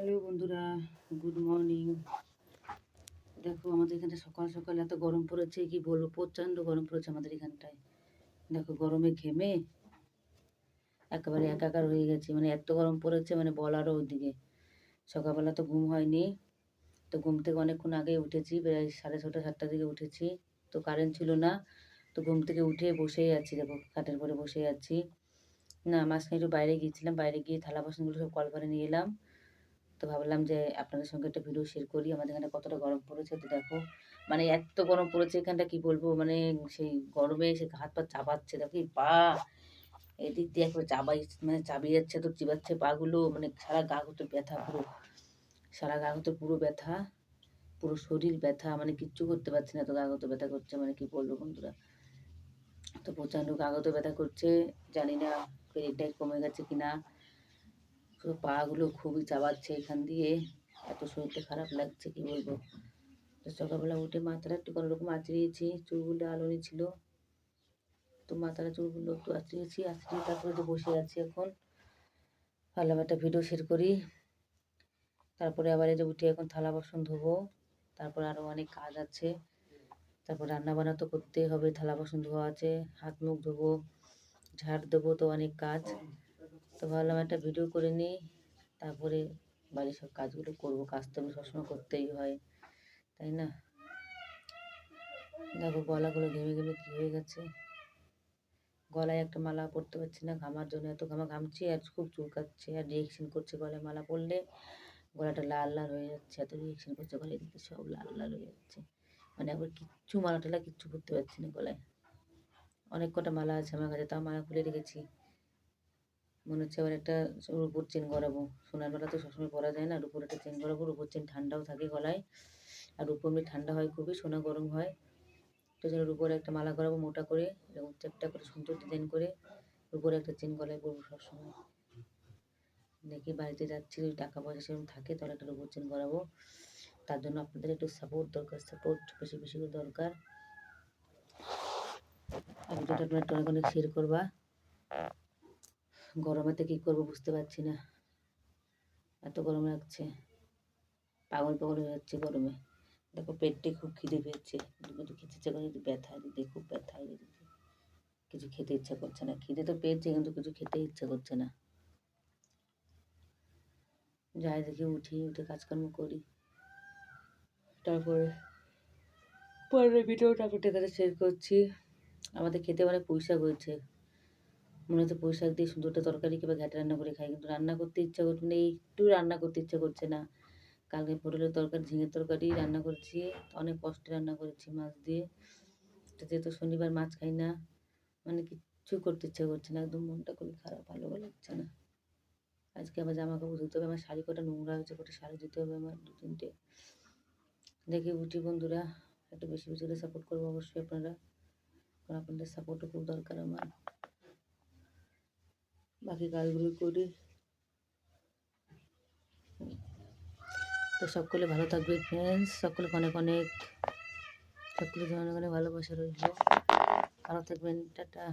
Hello বন্ধুরা, good morning. দেখো আমাদের এখানে সকাল সকাল এত গরম পড়েছে, কি বলবো, প্রচণ্ড গরম পড়েছে আমাদের এখানটায়। দেখো গরমে ঘেমে একেবারে একাকার হয়ে গেছি, মানে এত গরম পড়েছে, মানে বলারও ওইদিকে। সকালবেলা তো ঘুম হয়নি, তো ঘুম থেকে অনেকক্ষণ আগে উঠেছি, প্রায় 6:30 7টার দিকে উঠেছি। তো কারেন্ট ছিল না, তো ঘুম থেকে উঠে বসেই আছি, দেখো খাটের পরে বসেই আছি। না, মাঝখানে একটু বাইরে গিয়েছিলাম, বাইরে গিয়ে থালা বাসনগুলো সব কলপারে নিয়ে এলাম। তো ভাবলাম যে আপনাদের সঙ্গে একটা ভিডিও শেয়ার করি, আমাদের এখানে কতটা গরম পড়েছে। তো দেখো মানে এত গরম পড়েছে এখানটা, কি বলবো, মানে সেই গরমে সে হাত পা চাবাচ্ছে, দেখো এই পা এদিক দিয়ে একবার চাবাই, মানে চাবিয়ে যাচ্ছে, তো চিবাচ্ছে পাগুলো, মানে সারা গা হতে ব্যথা, পুরো সারা গা হতে পুরো ব্যথা, পুরো শরীর ব্যথা, মানে কিচ্ছু করতে পারছি না, তো গা হতে ব্যথা করছে, মানে কি বলবো বন্ধুরা। তো প্রচণ্ড গা হতে ব্যথা করছে, জানি না পেটটাই কমে গেছে কিনা, পুরো পাগুলো খুবই চাবাচ্ছে এখান দিয়ে, এত শরীরটা খারাপ লাগছে, কি বলবো। তো সকালবেলা উঠে মাথাটা একটু কোনোরকম আঁচড়িয়েছি, চুলগুলো আলোনি ছিল, তো মাথাটা চুলগুলো একটু আঁচড়িয়েছি, আঁচড়িয়ে তারপরে তো বসে আছি এখন। ভাবলাম একটা ভিডিও শেয়ার করি। তারপরে আবার এই যে উঠে এখন থালা বাসন ধোবো, তারপর আরও অনেক কাজ আছে। তারপর রান্না বান্না তো করতেই হবে, থালা বাসন ধোয়া আছে, হাত মুখ ধোবো, ঝাড় দেবো, তো অনেক কাজ। তো ভাবলাম একটা ভিডিও করে নিই, তারপরে বাড়ির সব কাজগুলো করবো। কাজ তো আমি সবসময় করতেই হয়, তাই না। দেখো গলাগুলো ঘেমে ঘেমে কী হয়ে গেছে, গলায় একটা মালা পরতে পারছি না, ঘামার জন্য এত ঘামছি, আর খুব চুলকাচ্ছে, আর রিয়েকশন করছে গলায় মালা পরলে, গলাটা লাল লাল হয়ে যাচ্ছে, এত রিয়েকশন করছে গলায়, দিকে সব লাল লাল হয়ে যাচ্ছে, মানে আবার কিচ্ছু মালা টালা কিচ্ছু পরতে পারছি না গলায়। অনেক কটা মালা আছে আমার কাছে, তাও মালা খুলে রেখেছি। মনে হচ্ছে আবার একটা রূপোর চেন করাবো, সোনার মালা তো সবসময় পরা যায় না, রূপোর একটা চেন করাবো, রূপোর চেন ঠান্ডাও থাকে গলায়, আর রূপো এমনি ঠান্ডা হয় খুবই, সোনা গরম হয়। তো যেন রূপোর একটা মালা করাবো মোটা করে, এরকম চ্যাপটা করে সুন্দর ডিজাইন করে, রূপোর একটা চেন গলায় পরবো সবসময়। দেখি বাড়িতে যাচ্ছি, যদি টাকা পয়সা সেরকম থাকে তাহলে একটা রূপোর চেন করাবো। তার জন্য আপনাদের একটু সাপোর্ট দরকার, সাপোর্ট বেশি বেশি করে দরকার। আর ভিডিওটা আপনারা একটু অনেক অনেক শেয়ার করবা। গরমেতে কী করবো বুঝতে পারছি না, এত গরম লাগছে, পাগল পাগল হয়ে যাচ্ছে গরমে। দেখো পেটে খুব খিদে পেয়েছে, কিন্তু খেতে ইচ্ছা করে, কিন্তু ব্যথা, এদিকে খুব ব্যথা, এদিকে কিছু খেতে ইচ্ছা করছে না, খিদে তো পেয়েছে কিন্তু কিছু খেতে ইচ্ছা করছে না। যাই দেখি, উঠে কাজকর্ম করি, তারপরে পরের ভিডিওটা আপনাদের কাছে শেয়ার করছি। আমাদের খেতে অনেক পুঁই শাক হয়েছে, মনে হচ্ছে পুঁই শাক দিয়ে সুন্দর একটা তরকারি কিংবা ঘ্যাঁট রান্না করে খাই, কিন্তু রান্না করতে ইচ্ছা করছে না, একটু রান্না করতে ইচ্ছা করছে না। কালকে পটলের তরকারি, ঝিঙের তরকারি রান্না করেছি, অনেক কষ্টে রান্না করেছি মাছ দিয়ে। তো যেহেতু শনিবার মাছ খাই না, মানে কিচ্ছু করতে ইচ্ছা করছে না, একদম মনটা খুবই খারাপ, ভালো লাগছে না। আজকে আবার জামা কাপড় ধুতে হবে, আমার শাড়ি কটা নোংরা হয়েছে, কটা শাড়ি ধুতে হবে আমার, 2-3টে। দেখি উঠি বন্ধুরা, একটু বেশি বেশি করে সাপোর্ট করবো অবশ্যই আপনারা, কারণ আপনাদের সাপোর্টও খুব দরকার আমার। বাকি কাজগুলো করি। তো সকলে ভালো থাকবে ফ্রেন্ডস, সকলকে অনেক অনেক, সকলের জন্য অনেক অনেক ভালোবাসা রইল, ভালো থাকবেন, টাটা।